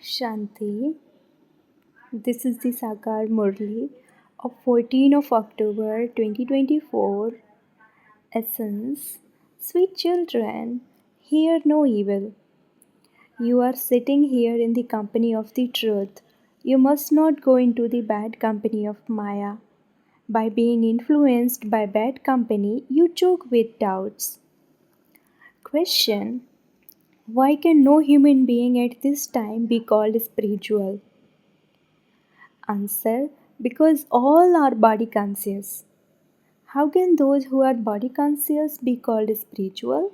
Shanti, this is the Sakar Murli of 14 of October 2024. Essence, sweet children, hear no evil. You are sitting here in the company of the truth. You must not go into the bad company of Maya. By being influenced by bad company, you choke with doubts. Question: why can no human being at this time be called spiritual? Answer: because all are body conscious. How can those who are body conscious be called spiritual?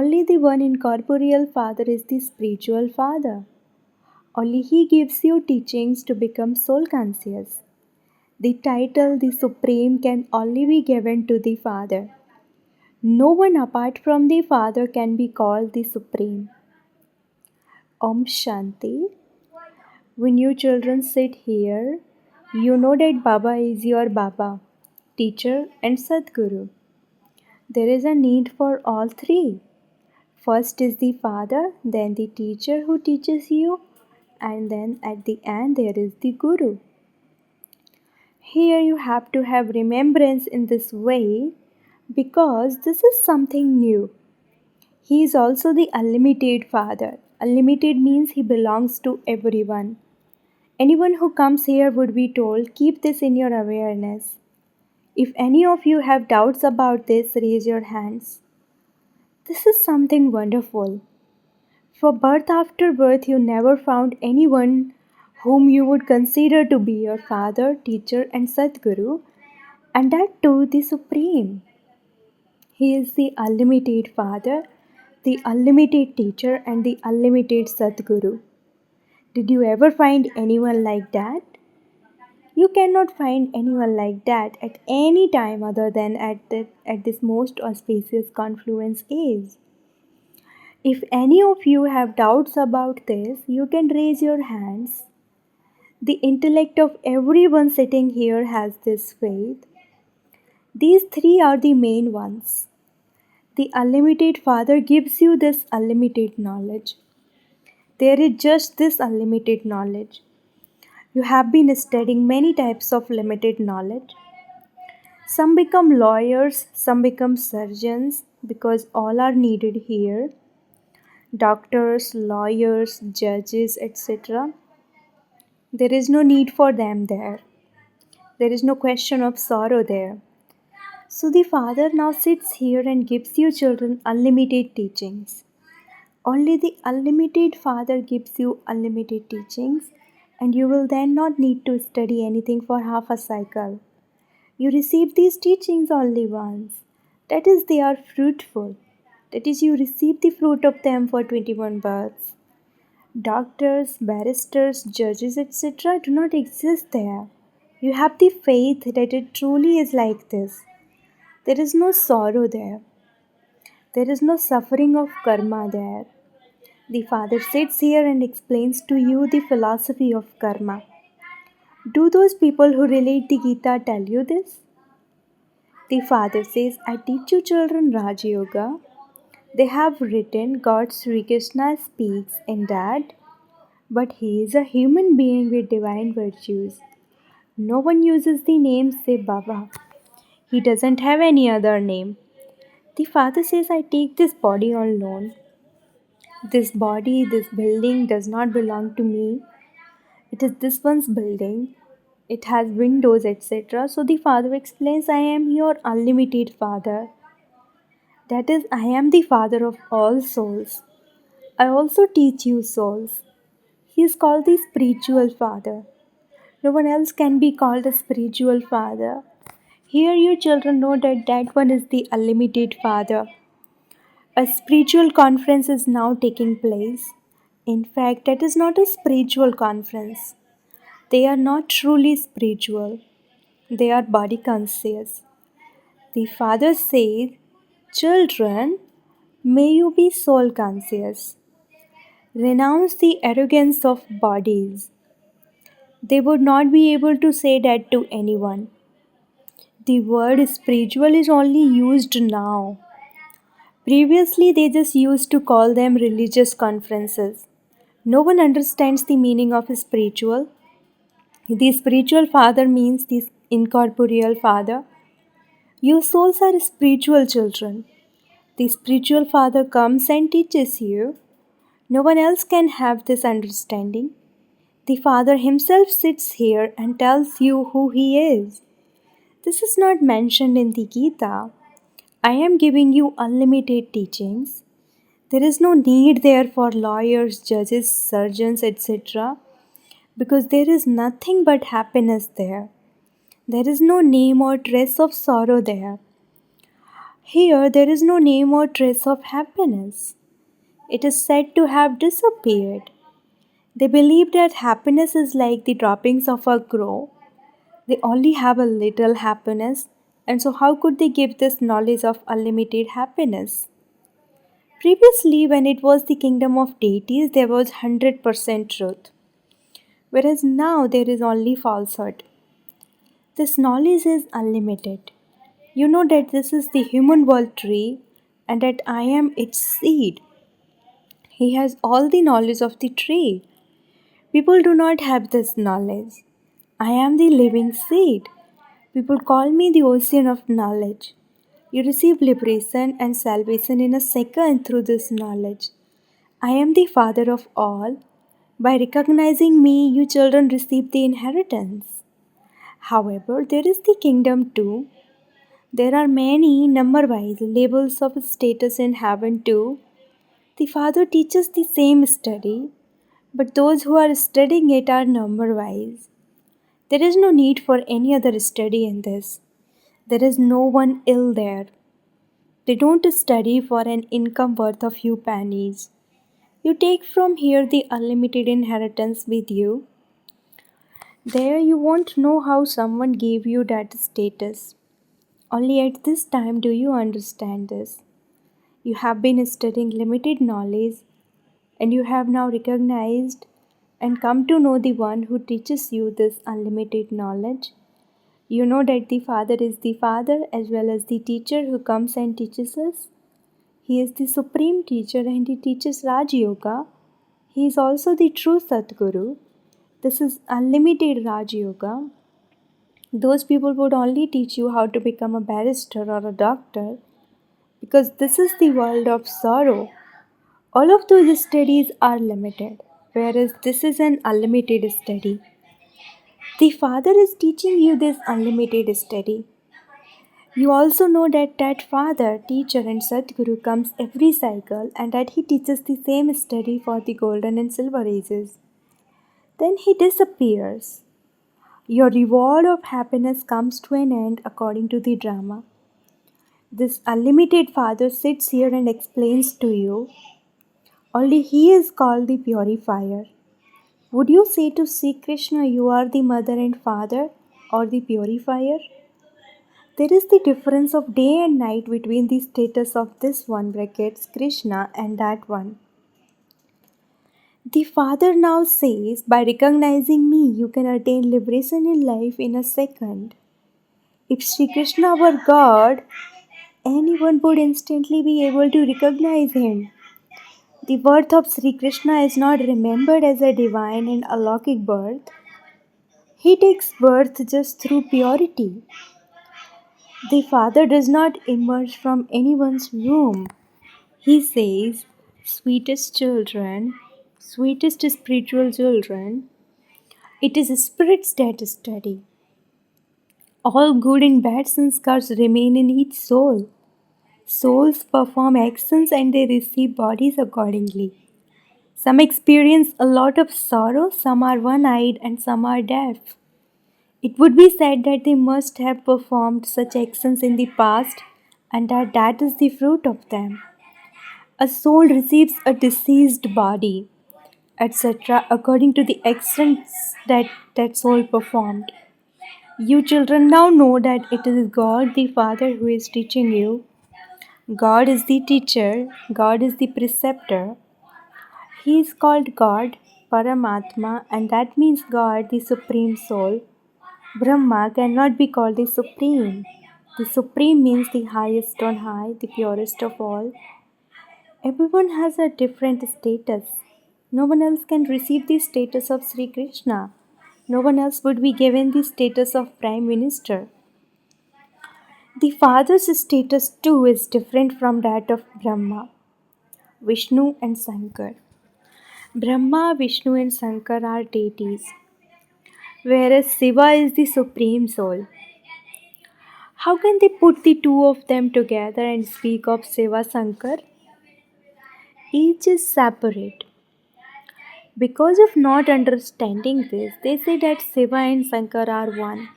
Only the one incorporeal Father is the spiritual Father. Only He gives you teachings to become soul conscious. The title, the Supreme, can only be given to the Father. No one apart from the Father can be called the Supreme. Om Shanti. When you children sit here, you know that Baba is your Baba, teacher and Sadguru. There is a need for all three. First is the Father, then the teacher who teaches you, and then at the end there is the Guru. Here you have to have remembrance in this way because this is something new. He is also the unlimited Father. Unlimited means He belongs to everyone. Anyone who comes here would be told, keep this in your awareness. If any of you have doubts about this, raise your hands. This is something wonderful. For birth after birth, you never found anyone whom you would consider to be your father, teacher, and Sadguru, and that too the Supreme. He is the unlimited Father, the unlimited teacher, and the unlimited Sadguru. Did you ever find anyone like that? You cannot find anyone like that at any time other than at this most auspicious confluence age. If any of you have doubts about this, you can raise your hands. The intellect of everyone sitting here has this faith. These three are the main ones. The unlimited Father gives you this unlimited knowledge. There is just this unlimited knowledge. You have been studying many types of limited knowledge. Some become lawyers, some become surgeons because all are needed here. Doctors, lawyers, judges, etc. There is no need for them there. There is no question of sorrow there. So the Father now sits here and gives you children unlimited teachings. Only the unlimited Father gives you unlimited teachings, and you will then not need to study anything for half a cycle. You receive these teachings only once. That is, they are fruitful. That is, you receive the fruit of them for 21 births. Doctors, barristers, judges, etc. do not exist there. You have the faith that it truly is like this. There is no sorrow there. There is no suffering of karma there. The Father sits here and explains to you the philosophy of karma. Do those people who relate the Gita tell you this? The Father says, I teach you children Raj Yoga. They have written God Sri Krishna speaks in that, but he is a human being with divine virtues. No one uses the name say Baba. He doesn't have any other name. The Father says, I take this body on loan. This body, this building does not belong to me. It is this one's building. It has windows, etc. So the Father explains, I am your unlimited Father. That is, I am the Father of all souls. I also teach you souls. He is called the spiritual Father. No one else can be called a spiritual Father. Here you children know that that one is the unlimited Father. A spiritual conference is now taking place. In fact, that is not a spiritual conference. They are not truly spiritual. They are body conscious. The Father says, children, may you be soul conscious. Renounce the arrogance of bodies. They would not be able to say that to anyone. The word spiritual is only used now. Previously, they just used to call them religious conferences. No one understands the meaning of a spiritual. The spiritual father means the incorporeal father. Your souls are spiritual children. The spiritual father comes and teaches you. No one else can have this understanding. The Father himself sits here and tells you who he is. This is not mentioned in the Gita. I am giving you unlimited teachings. There is no need there for lawyers, judges, surgeons, etc. because there is nothing but happiness there. There is no name or trace of sorrow there. Here, there is no name or trace of happiness. It is said to have disappeared. They believe that happiness is like the droppings of a crow. They only have a little happiness, and so how could they give this knowledge of unlimited happiness? Previously, when it was the kingdom of deities, there was 100% truth, whereas now there is only falsehood. This knowledge is unlimited. You know that this is the human world tree and that I am its seed. He has all the knowledge of the tree. People do not have this knowledge. I am the living seed. People call me the ocean of knowledge. You receive liberation and salvation in a second through this knowledge. I am the Father of all. By recognizing me, you children receive the inheritance. However, there is the kingdom too. There are many number wise labels of status in heaven too. The Father teaches the same study, but those who are studying it are number wise. There is no need for any other study in this. There is no one ill there. They don't study for an income worth a few pennies. You take from here the unlimited inheritance with you. There you won't know how someone gave you that status. Only at this time do you understand this. You have been studying limited knowledge and you have now recognized and come to know the one who teaches you this unlimited knowledge. You know that the Father is the Father as well as the teacher who comes and teaches us. He is the supreme teacher and he teaches Raj Yoga. He is also the true Satguru. This is unlimited Raj Yoga. Those people would only teach you how to become a barrister or a doctor because this is the world of sorrow. All of those studies are limited, whereas this is an unlimited study. The Father is teaching you this unlimited study. You also know that Father, teacher and Sadguru comes every cycle and that he teaches the same study for the golden and silver ages. Then he disappears. Your reward of happiness comes to an end according to the drama. This unlimited Father sits here and explains to you. Only he is called the purifier. Would you say to Sri Krishna, you are the mother and father or the purifier? There is the difference of day and night between the status of this one brackets Krishna and that one. The Father now says, by recognizing me, you can attain liberation in life in a second. If Sri Krishna were God, anyone would instantly be able to recognize him. The birth of Sri Krishna is not remembered as a divine and alaukic birth. He takes birth just through purity. The Father does not emerge from anyone's womb. He says, sweetest children, sweetest spiritual children, it is spirits that study. All good and bad sanskars remain in each soul. Souls perform actions and they receive bodies accordingly. Some experience a lot of sorrow, some are one-eyed and some are deaf. It would be said that they must have performed such actions in the past and that is the fruit of them. A soul receives a deceased body, etc., according to the actions that soul performed. You children now know that it is God the Father who is teaching you. God is the teacher, God is the preceptor. He is called God, Paramatma, and that means God, the Supreme Soul. Brahma cannot be called the Supreme. The Supreme means the highest on high, the purest of all. Everyone has a different status. No one else can receive the status of Sri Krishna. No one else would be given the status of Prime Minister. The father's status too is different from that of Brahma, Vishnu, and Shankar. Brahma, Vishnu, and Shankar are deities, whereas Shiva is the supreme soul. How can they put the two of them together and speak of Shiva Shankar? Each is separate. Because of not understanding this, they say that Shiva and Shankar are one.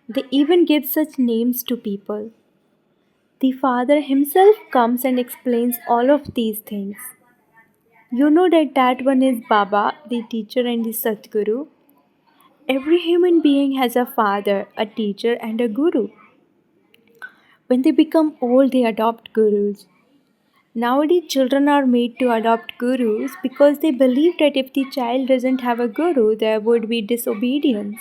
They even give such names to people. The Father himself comes and explains all of these things. You know that one is Baba, the teacher and the Satguru. Every human being has a father, a teacher, and a guru. When they become old, they adopt gurus. Nowadays, children are made to adopt gurus because they believe that if the child doesn't have a guru, there would be disobedience.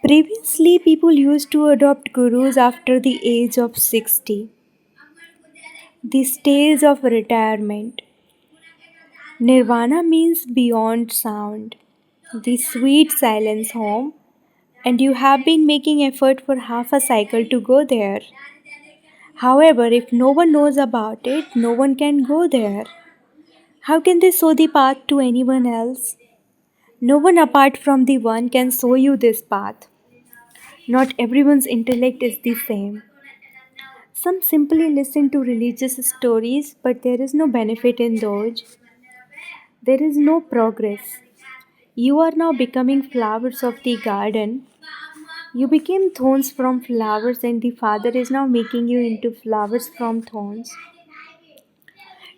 Previously, people used to adopt gurus after the age of 60, the stage of retirement. Nirvana means beyond sound, the sweet silence home, and you have been making effort for half a cycle to go there. However, if no one knows about it, no one can go there. How can they show the path to anyone else? No one apart from the one can show you this path. Not everyone's intellect is the same. Some simply listen to religious stories, but there is no benefit in those. There is no progress. You are now becoming flowers of the garden. You became thorns from flowers, and the Father is now making you into flowers from thorns.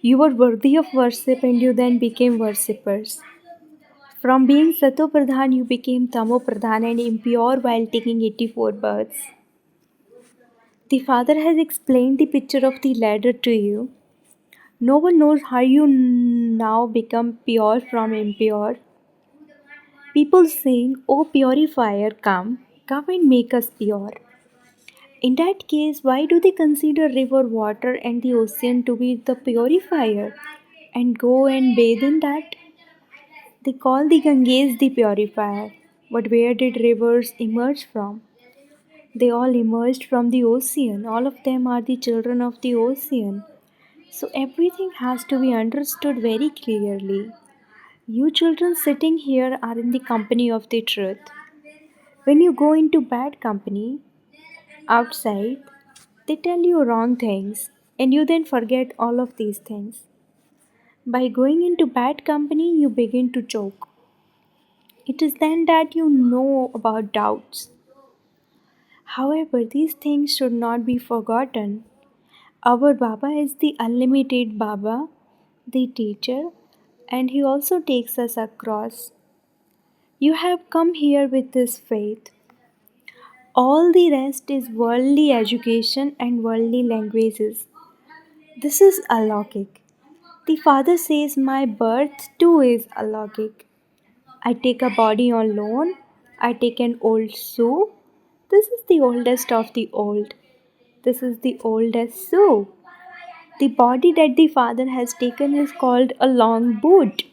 You were worthy of worship, and you then became worshippers. From being Sato Pradhan, you became Tamo Pradhan and impure while taking 84 births. The Father has explained the picture of the ladder to you. No one knows how you now become pure from impure. People saying, "Oh purifier, come and make us pure." In that case, why do they consider river water and the ocean to be the purifier and go and bathe in that? They call the Ganges the purifier. But where did rivers emerge from? They all emerged from the ocean. All of them are the children of the ocean. So everything has to be understood very clearly. You children sitting here are in the company of the truth. When you go into bad company, outside, they tell you wrong things and you then forget all of these things. By going into bad company, you begin to choke. It is then that you know about doubts. However, these things should not be forgotten. Our Baba is the unlimited Baba, the teacher, and he also takes us across. You have come here with this faith. All the rest is worldly education and worldly languages. This is alaukic. The Father says, "My birth too is alaukic. I take a body on loan. I take an old shoe. This is the oldest of the old. This is the oldest shoe. The body that the Father has taken is called a long boot.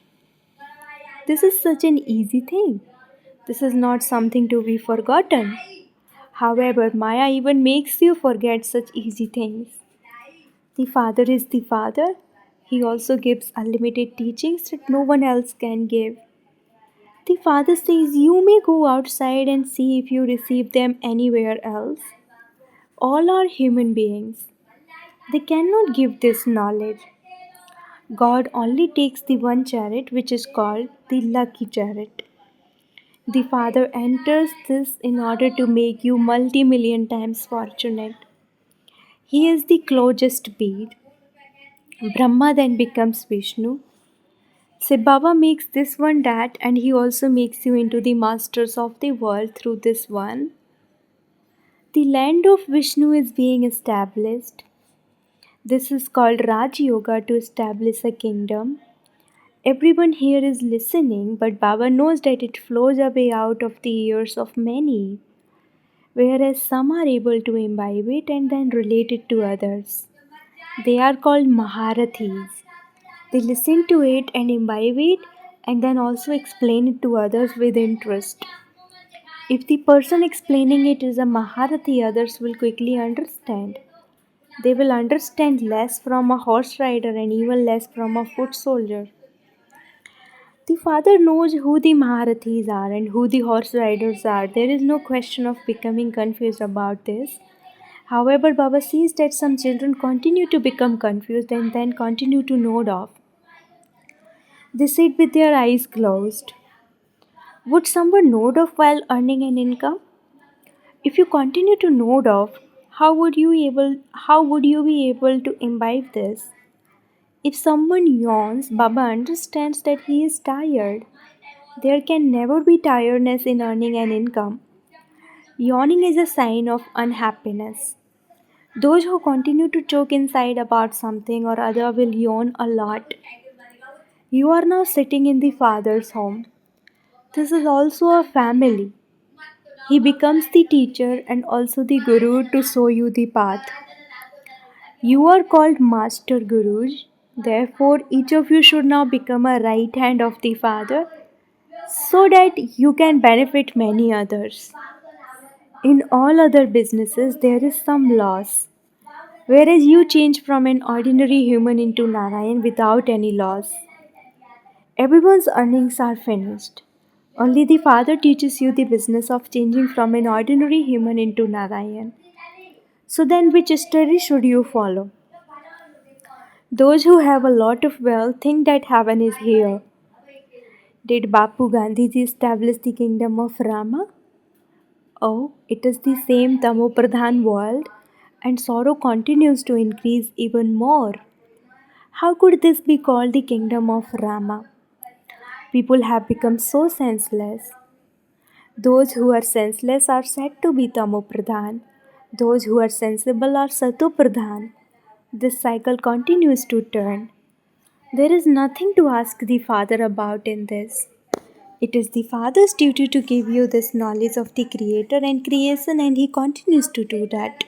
This is such an easy thing. This is not something to be forgotten. However, Maya even makes you forget such easy things. The Father is the Father. He also gives unlimited teachings that no one else can give. The Father says you may go outside and see if you receive them anywhere else. All are human beings. They cannot give this knowledge. God only takes the one chariot which is called the lucky chariot. The Father enters this in order to make you multi-million times fortunate. He is the closest bead. Brahma then becomes Vishnu. Sai Baba makes this one that, and he also makes you into the masters of the world through this one. The land of Vishnu is being established. This is called Raj Yoga, to establish a kingdom. Everyone here is listening, but Baba knows that it flows away out of the ears of many, whereas some are able to imbibe it and then relate it to others. They are called Maharathis. They listen to it and imbibe it and then also explain it to others with interest. If the person explaining it is a Maharati, others will quickly understand. They will understand less from a horse rider and even less from a foot soldier. The father knows who the Maharathis are and who the horse riders are. There is no question of becoming confused about this. However, Baba sees that some children continue to become confused and then continue to nod off. They sit with their eyes closed. Would someone nod off while earning an income? If you continue to nod off, how would you be able to imbibe this? If someone yawns, Baba understands that he is tired. There can never be tiredness in earning an income. Yawning is a sign of unhappiness. Those who continue to choke inside about something or other will yawn a lot. You are now sitting in the Father's home. This is also a family. He becomes the teacher and also the Guru to show you the path. You are called Master Gurus. Therefore, each of you should now become a right hand of the Father so that you can benefit many others. In all other businesses, there is some loss, whereas you change from an ordinary human into Narayan without any loss. Everyone's earnings are finished. Only the Father teaches you the business of changing from an ordinary human into Narayan. So then, which story should you follow? Those who have a lot of wealth think that heaven is here. Did Bapu Gandhiji establish the kingdom of Rama? Oh, it is the same Tamopradhan world, and sorrow continues to increase even more. How could this be called the kingdom of Rama? People have become so senseless. Those who are senseless are said to be Tamopradhan. Those who are sensible are Satopradhan. This cycle continues to turn. There is nothing to ask the Father about in this. It is the Father's duty to give you this knowledge of the Creator and creation, and He continues to do that.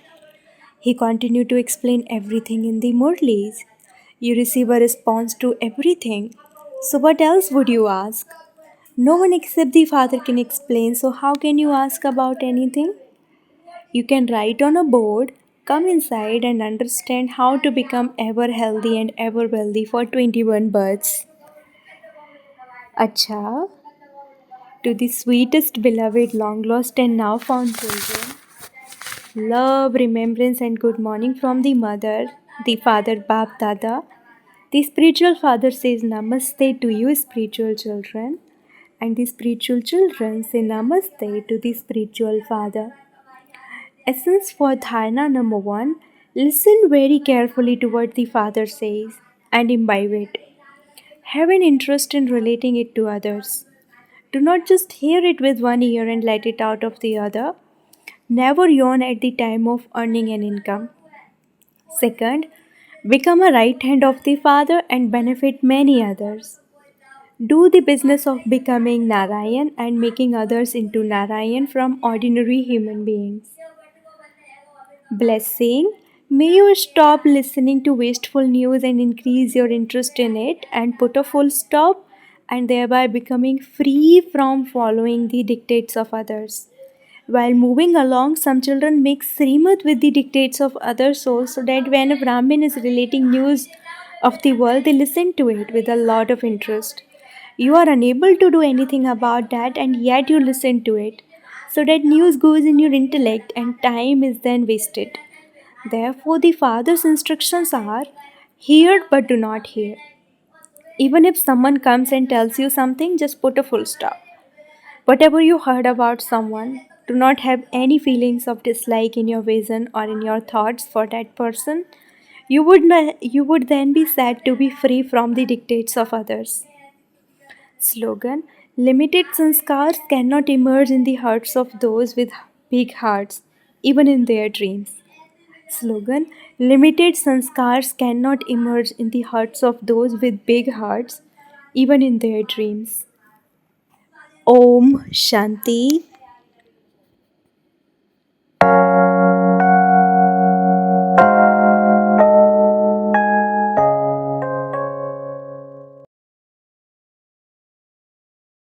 He continued to explain everything in the Murlis. You receive a response to everything. So, what else would you ask? No one except the Father can explain, so how can you ask about anything? You can write on a board, come inside, and understand how to become ever healthy and ever wealthy for 21 births. Acha, to the sweetest beloved, long lost, and now found children, love, remembrance, and good morning from the mother, the father, Bap Dada. The spiritual father says Namaste to you, spiritual children, and the spiritual children say Namaste to the spiritual father. Essence for dharana number 1: listen very carefully to what the father says and imbibe it. Have an interest in relating it to others. Do not just hear it with one ear and let it out of the other. Never yawn at the time of earning an income. Second, become a right hand of the Father and benefit many others. Do the business of becoming Narayan and making others into Narayan from ordinary human beings. Blessing. May you stop listening to wasteful news and increase your interest in it and put a full stop and thereby becoming free from following the dictates of others. While moving along, some children make Srimad with the dictates of other souls so that when a Brahmin is relating news of the world, they listen to it with a lot of interest. You are unable to do anything about that and yet you listen to it. So that news goes in your intellect and time is then wasted. Therefore, the Father's instructions are hear but do not hear. Even if someone comes and tells you something, just put a full stop. Whatever you heard about someone, do not have any feelings of dislike in your vision or in your thoughts for that person. You would then be said to be free from the dictates of others. Slogan: limited sanskars cannot emerge in the hearts of those with big hearts, even in their dreams. Slogan: limited sanskars cannot emerge in the hearts of those with big hearts, even in their dreams. Om Shanti.